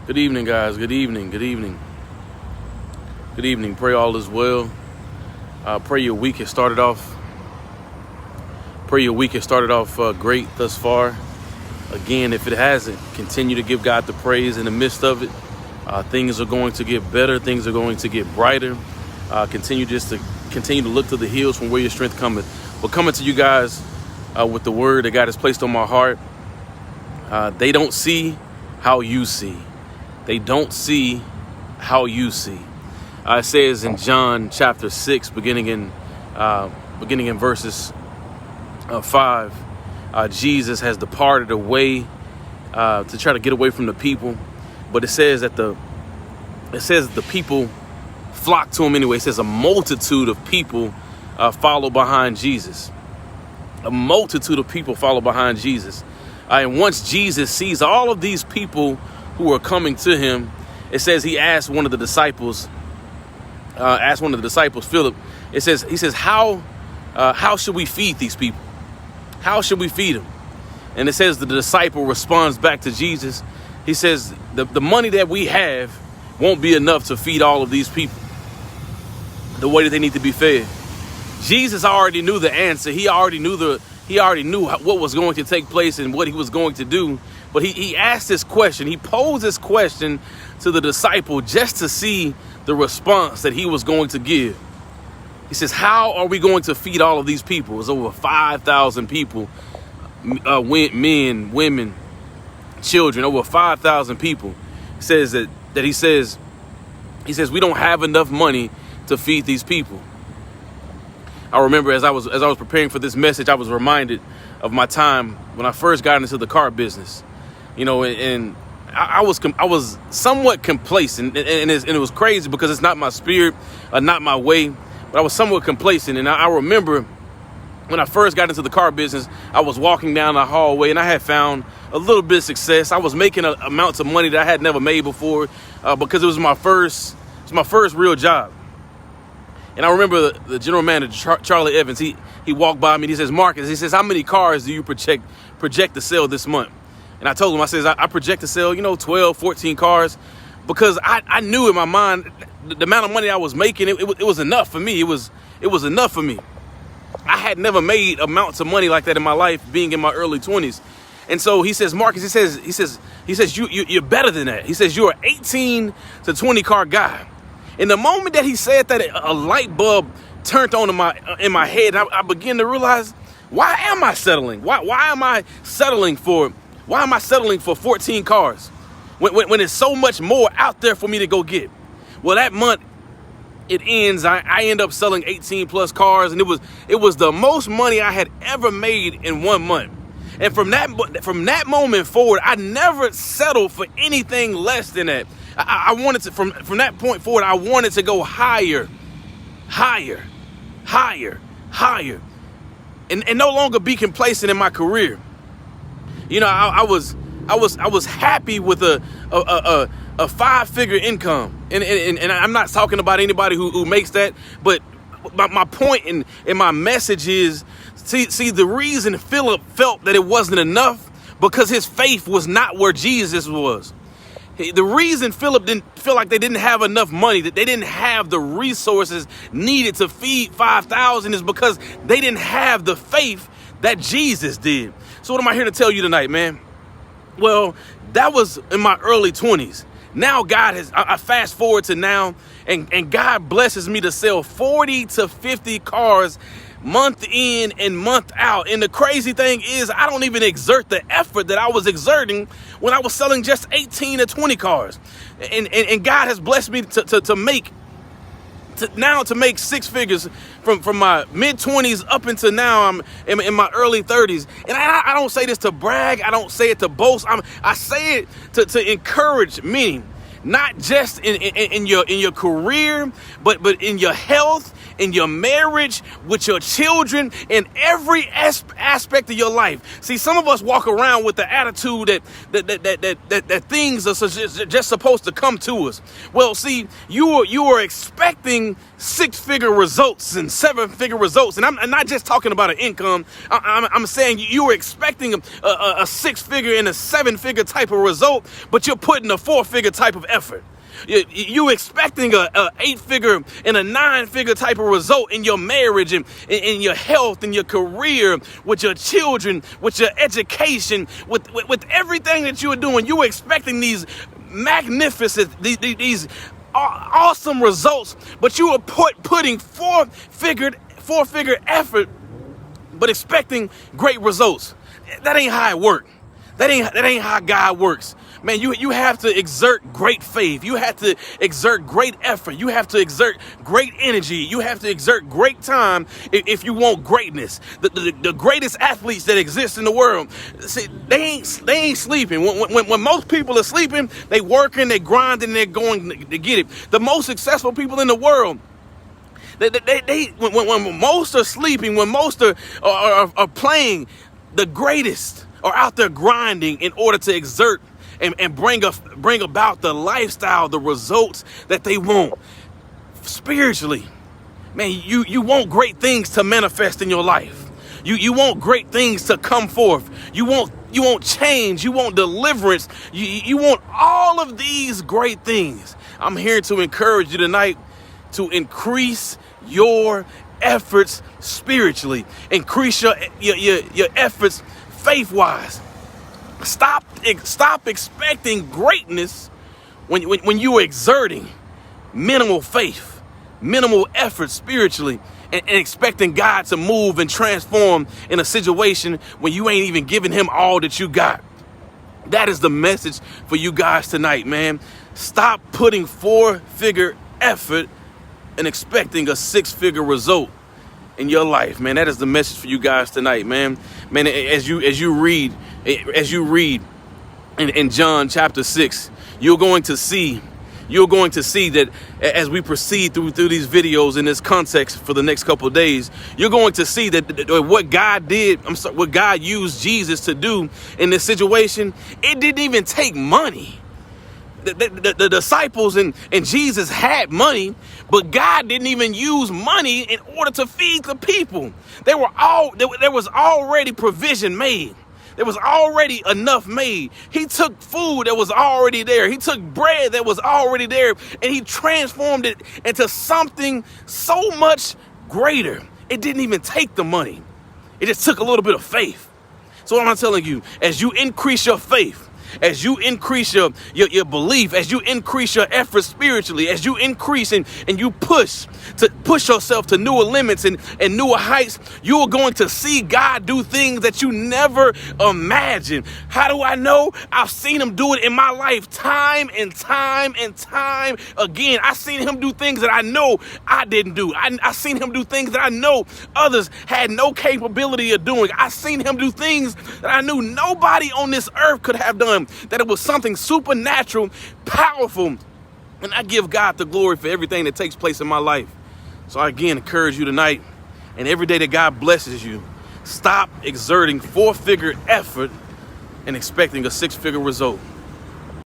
Good evening, guys. Good evening. Good evening. Good evening. Pray all is well. Pray your week has started off. Great thus far. Again, if it hasn't, continue to give God the praise in the midst of it. Things are going to get better. Things are going to get brighter. Continue to look to the hills from where your strength cometh. But coming to you guys with the word that God has placed on my heart. They don't see how you see. They don't see how you see. It says in John chapter 6, beginning in verses 5, Jesus has departed away to try to get away from the people. But it says that the people flocked to him anyway. It says a multitude of people follow behind Jesus. A multitude of people follow behind Jesus. And once Jesus sees all of these people who are coming to him, it says he asked one of the disciples, Philip, he says, how should we feed these people? How should we feed them? And it says the disciple responds back to Jesus. He says, the money that we have won't be enough to feed all of these people the way that they need to be fed. Jesus already knew the answer. He already knew what was going to take place and what he was going to do. But he asked this question. He posed this question to the disciple just to see the response that he was going to give. He says, how are we going to feed all of these people? It's over 5,000 people, men, women, children, over 5,000 people. He says he says we don't have enough money to feed these people. I remember as I was preparing for this message, I was reminded of my time when I first got into the car business. You know, and I was somewhat complacent, and it was crazy because it's not my spirit, not my way, but I was somewhat complacent. And I remember when I first got into the car business, I was walking down the hallway and I had found a little bit of success. I was making amounts of money that I had never made before because it was my first real job. And I remember the general manager, Charlie Evans, he walked by me and he says, Marcus, he says, how many cars do you project to sell this month? And I told him, I project to sell, 12, 14 cars, because I knew in my mind the amount of money I was making, it was enough for me. It was enough for me. I had never made amounts of money like that in my life, being in my early 20s. And so he says, Marcus, he says, you're better than that. He says, you're an 18 to 20 car guy. And the moment that he said that, a light bulb turned on in my head. I began to realize, why am I settling? Why am I settling for 14 cars when there's so much more out there for me to go get? Well, that month it ends. I end up selling 18 plus cars, and it was the most money I had ever made in 1 month. And from that moment forward, I never settled for anything less than that. I wanted to, from that point forward, I wanted to go higher, and no longer be complacent in my career. I was happy with a 5-figure income, and I'm not talking about anybody who makes that, but my point in my message is, see the reason Philip felt that it wasn't enough, because his faith was not where Jesus was. The reason Philip didn't feel like they didn't have enough money, that they didn't have the resources needed to feed 5,000, is because they didn't have the faith that Jesus did. So what am I here to tell you tonight, man? Well, that was in my early 20s. Now I fast forward to now, and God blesses me to sell 40 to 50 cars month in and month out. And the crazy thing is, I don't even exert the effort that I was exerting when I was selling just 18 to 20 cars. And God has blessed me to make six figures from my mid-20s up into now I'm in my early 30s. And I don't say this to brag. I don't say it to boast. I say it to encourage me, not just in your career, but in your health, in your marriage, with your children, in every aspect of your life. See, some of us walk around with the attitude that things are just supposed to come to us. Well, see, you are expecting 6-figure results and 7-figure results. And I'm not just talking about an income. I'm saying you were expecting a 6-figure and a 7-figure type of result, but you're putting a 4-figure type of effort. You expecting a 8-figure and a 9-figure type of result in your marriage and in your health and your career, with your children, with your education, with everything that you are doing. You are expecting these magnificent, these awesome results, but you are putting 4-figure effort, but expecting great results. That ain't how it works. That ain't how God works. Man, you have to exert great faith. You have to exert great effort. You have to exert great energy. You have to exert great time if you want greatness. The greatest athletes that exist in the world, see, they ain't sleeping. When most people are sleeping, they working, they grinding, they're going to get it. The most successful people in the world, when most are sleeping, when most are playing, the greatest are out there grinding in order to exert and bring about the lifestyle, the results that they want spiritually. Man, you want great things to manifest in your life. You want great things to come forth. You want change. You want deliverance. You want all of these great things. I'm here to encourage you tonight to increase your efforts spiritually. Increase your efforts faith-wise. Stop expecting greatness when you are exerting minimal faith, minimal effort spiritually, and expecting God to move and transform in a situation when you ain't even giving him all that you got. That is the message for you guys tonight, man. Stop putting 4-figure effort and expecting a 6-figure result in your life, man. That is the message for you guys tonight, man. Man, as you read in John chapter 6, you're going to see that as we proceed through these videos in this context for the next couple of days, you're going to see that what God used Jesus to do in this situation, it didn't even take money. The disciples and Jesus had money, but God didn't even use money in order to feed the people. There was already provision made. There was already enough made. He took food that was already there. He took bread that was already there, and he transformed it into something so much greater. It didn't even take the money. It just took a little bit of faith. So what I'm telling you, as you increase your faith, as you increase your belief, as you increase your efforts spiritually, as you increase and you push yourself to newer limits and newer heights, you are going to see God do things that you never imagined. How do I know? I've seen him do it in my life time and time and time again. I've seen him do things that I know I didn't do. I've seen him do things that I know others had no capability of doing. I've seen him do things that I knew nobody on this earth could have done. That it was something supernatural, powerful, and I give God the glory for everything that takes place in my life. So I again encourage you tonight, and every day that God blesses you, stop exerting 4-figure effort and expecting a 6-figure result.